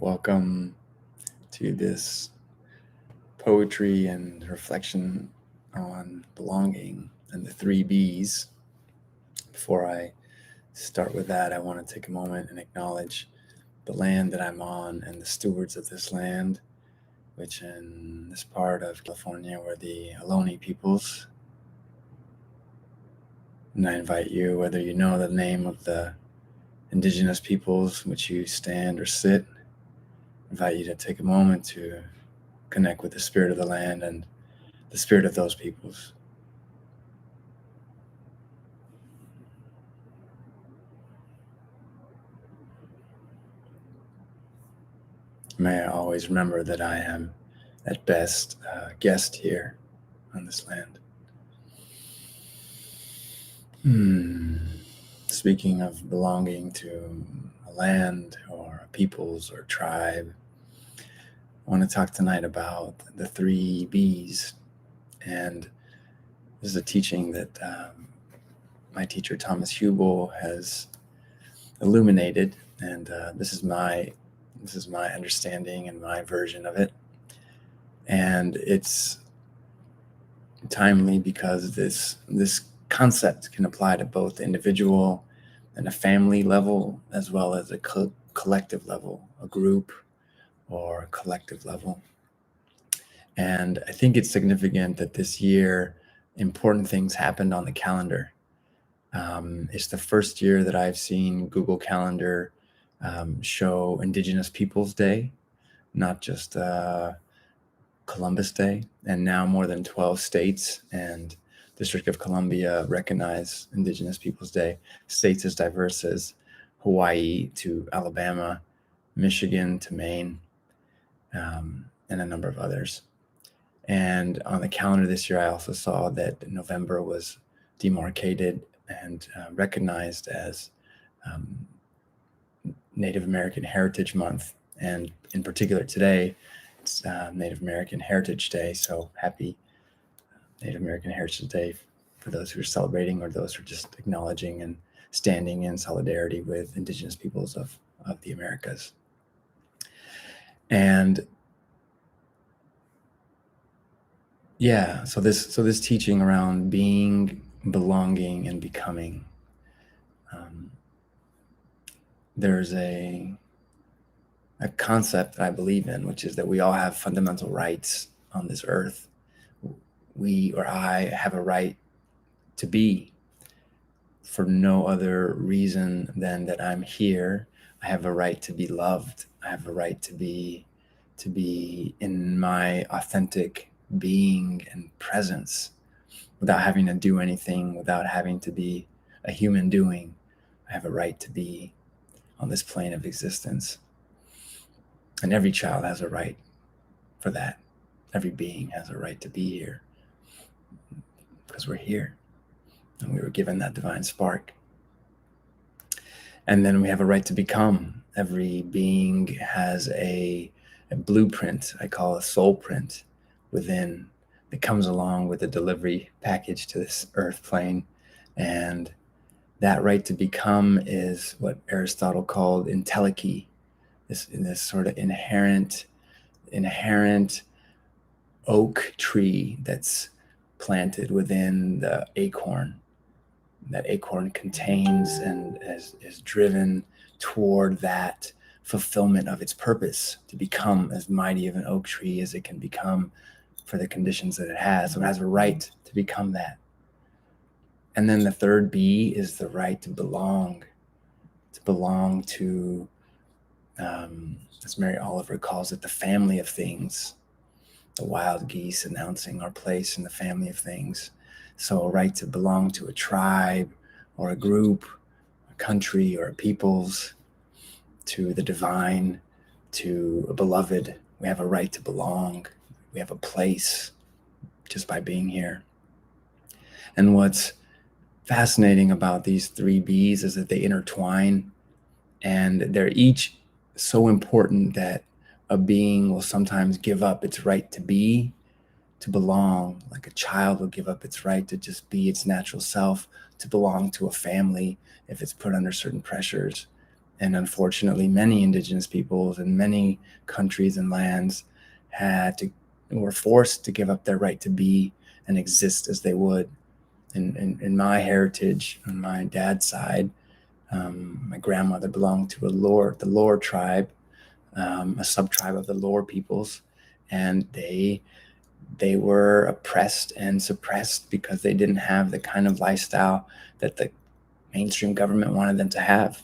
Welcome to this poetry and reflection on belonging and the three B's. Before I start with that, I want to take a moment and acknowledge the land that I'm on and the stewards of this land, which in this part of California were the Ohlone peoples. And I invite you, whether you know the name of the indigenous peoples in which you stand or sit, I invite you to take a moment to connect with the spirit of the land and the spirit of those peoples. May I always remember that I am, at best, a guest here on this land. Speaking of belonging to a land or a peoples or tribe, I want to talk tonight about the three B's. And this is a teaching that my teacher Thomas Hubel has illuminated, and this is my understanding and my version of it. And it's timely because this concept can apply to both the individual and a family level, as well as a collective level, a group or a collective level. And I think it's significant that this year important things happened on the calendar. It's the first year that I've seen Google Calendar show Indigenous Peoples Day, not just Columbus Day. And now more than 12 states and District of Columbia recognize Indigenous Peoples Day. States as diverse as Hawaii to Alabama, Michigan to Maine, and a number of others. And on the calendar this year, I also saw that November was demarcated and recognized as Native American Heritage Month. And in particular today, it's Native American Heritage Day. So happy Native American Heritage Day for those who are celebrating or those who are just acknowledging and standing in solidarity with Indigenous peoples of the Americas. And yeah, so this teaching around being, belonging, and becoming. There's a concept that I believe in, which is that we all have fundamental rights on this earth. We or I have a right to be for no other reason than that I'm here. I have a right to be loved. I have a right to be in my authentic being and presence without having to do anything, without having to be a human doing. I have a right to be on this plane of existence. And every child has a right for that. Every being has a right to be here because we're here and we were given that divine spark. And then we have a right to become. Every being has a blueprint, I call a soul print, within that comes along with the delivery package to this earth plane. And that right to become is what Aristotle called entelechy, this sort of inherent oak tree that's planted within the acorn. That acorn contains and is driven toward that fulfillment of its purpose to become as mighty of an oak tree as it can become for the conditions that it has. So it has a right to become that. And then the third B is the right to belong to, as Mary Oliver calls it, the family of things, the wild geese announcing our place in the family of things. So a right to belong to a tribe or a group, a country or a peoples, to the divine, to a beloved. We have a right to belong. We have a place just by being here. And what's fascinating about these three B's is that they intertwine, and they're each so important that a being will sometimes give up its right to be, to belong, like a child will give up its right to just be its natural self, to belong to a family if it's put under certain pressures. And unfortunately, many indigenous peoples in many countries and lands were forced to give up their right to be and exist as they would. In my heritage, on my dad's side, my grandmother belonged to the Lor tribe, a sub-tribe of the Lor peoples, and they were oppressed and suppressed because they didn't have the kind of lifestyle that the mainstream government wanted them to have.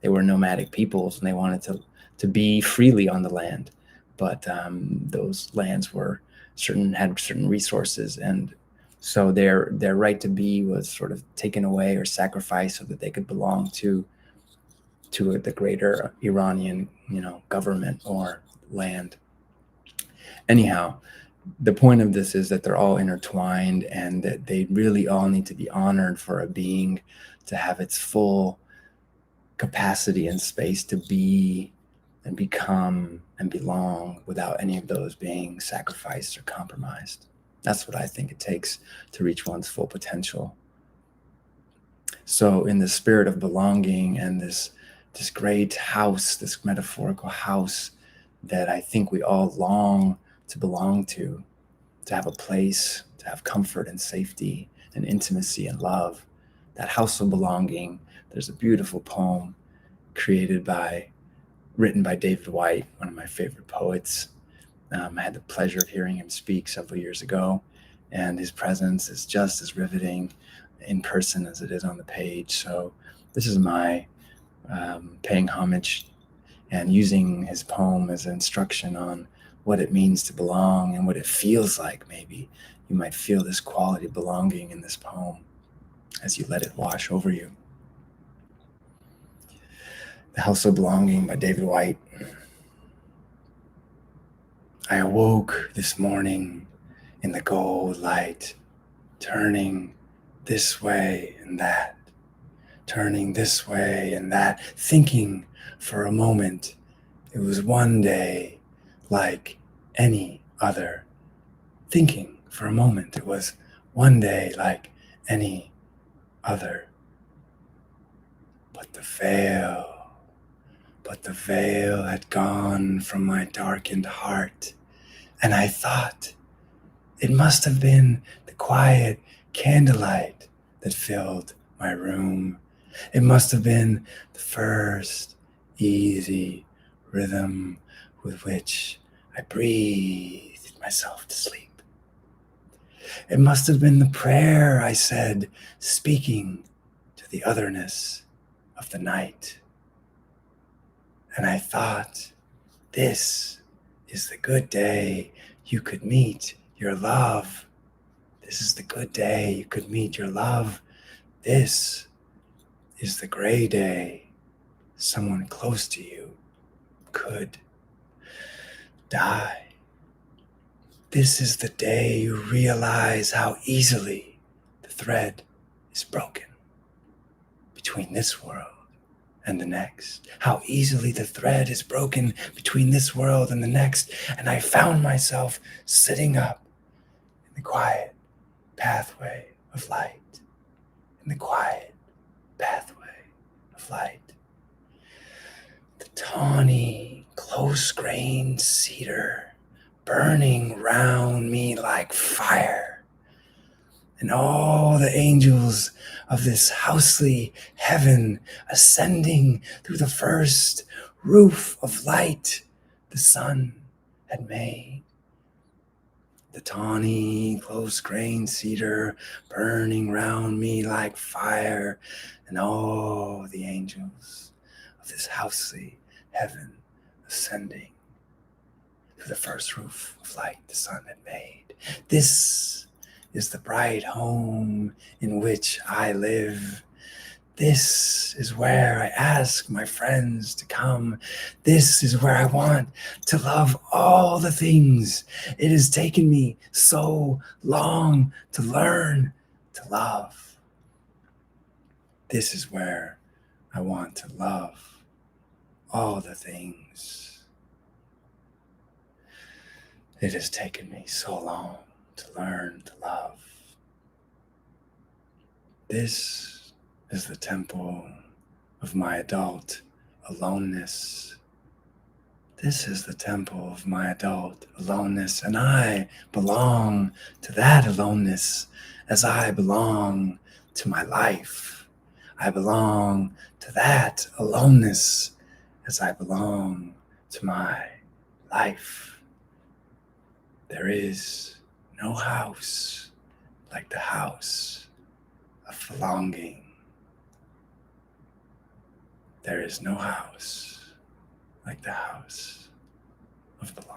They were nomadic peoples, and they wanted to be freely on the land, but those lands had certain resources, and so their right to be was sort of taken away or sacrificed so that they could belong to the greater Iranian, government or land. Anyhow, the point of this is that they're all intertwined, and that they really all need to be honored for a being to have its full capacity and space to be and become and belong without any of those being sacrificed or compromised. That's what I think it takes to reach one's full potential. So in the spirit of belonging and this great house, this metaphorical house that I think we all long to belong to have a place, to have comfort and safety and intimacy and love, that house of belonging, there's a beautiful poem written by David White, one of my favorite poets. I had the pleasure of hearing him speak several years ago, and his presence is just as riveting in person as it is on the page. So this is my paying homage and using his poem as an instruction on what it means to belong and what it feels like. Maybe you might feel this quality of belonging in this poem as you let it wash over you. The House of Belonging by David White. I awoke this morning in the gold light, turning this way and that, turning this way and that, thinking for a moment it was one day like any other. Thinking for a moment it was one day like any other. But the veil had gone from my darkened heart, and I thought it must have been the quiet candlelight that filled my room. It must have been the first easy rhythm with which I breathed myself to sleep. It must have been the prayer I said, speaking to the otherness of the night. And I thought, this is the good day you could meet your love. This is the good day you could meet your love. This is the gray day someone close to you could die. This is the day you realize how easily the thread is broken between this world and the next. How easily the thread is broken between this world and the next. And I found myself sitting up in the quiet pathway of light. In the quiet pathway of light. The tawny, close-grained cedar burning round me like fire. And all the angels of this housely heaven ascending through the first roof of light the sun had made. The tawny, close-grained cedar burning round me like fire, and all the angels of this housely heaven ascending through the first roof of light the sun had made. This is the bright home in which I live. This is where I ask my friends to come. This is where I want to love all the things it has taken me so long to learn to love. This is where I want to love all the things it has taken me so long to learn to love. This is the temple of my adult aloneness. This is the temple of my adult aloneness, and I belong to that aloneness as I belong to my life. I belong to that aloneness as I belong to my life. There is no house like the house of belonging. There is no house like the house of belonging.